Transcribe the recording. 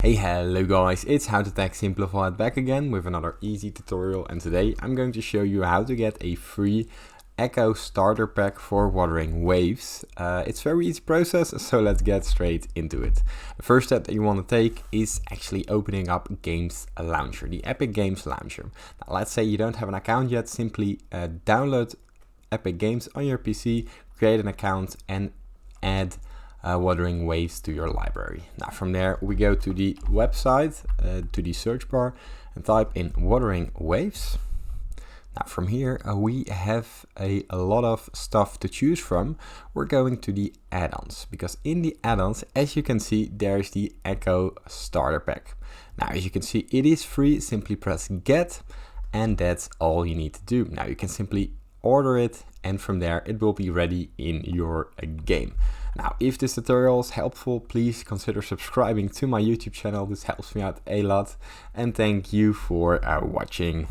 Hey, hello guys, it's How to Tech Simplified back again with another easy tutorial, and today I'm going to show you how to get a free Echo starter pack for Wuthering Waves. It's a very easy process, so let's get straight into it. The first step that you want to take is actually opening up Games Launcher, the Epic Games Launcher. Now, let's say you don't have an account yet, simply download Epic Games on your PC, create an account and add Wuthering Waves to your library. Now from there we go to the website, to the search bar, and type in Wuthering Waves. Now from here we have a lot of stuff to choose from. We're going to the add-ons, because in the add-ons, as you can see, there's the Echo starter pack. Now as you can see, it is free. Simply press get, and that's all you need to do. Now you can simply order it, and from there it will be ready in your game. Now, if this tutorial is helpful, please consider subscribing to my YouTube channel. This helps me out a lot, and thank you for watching.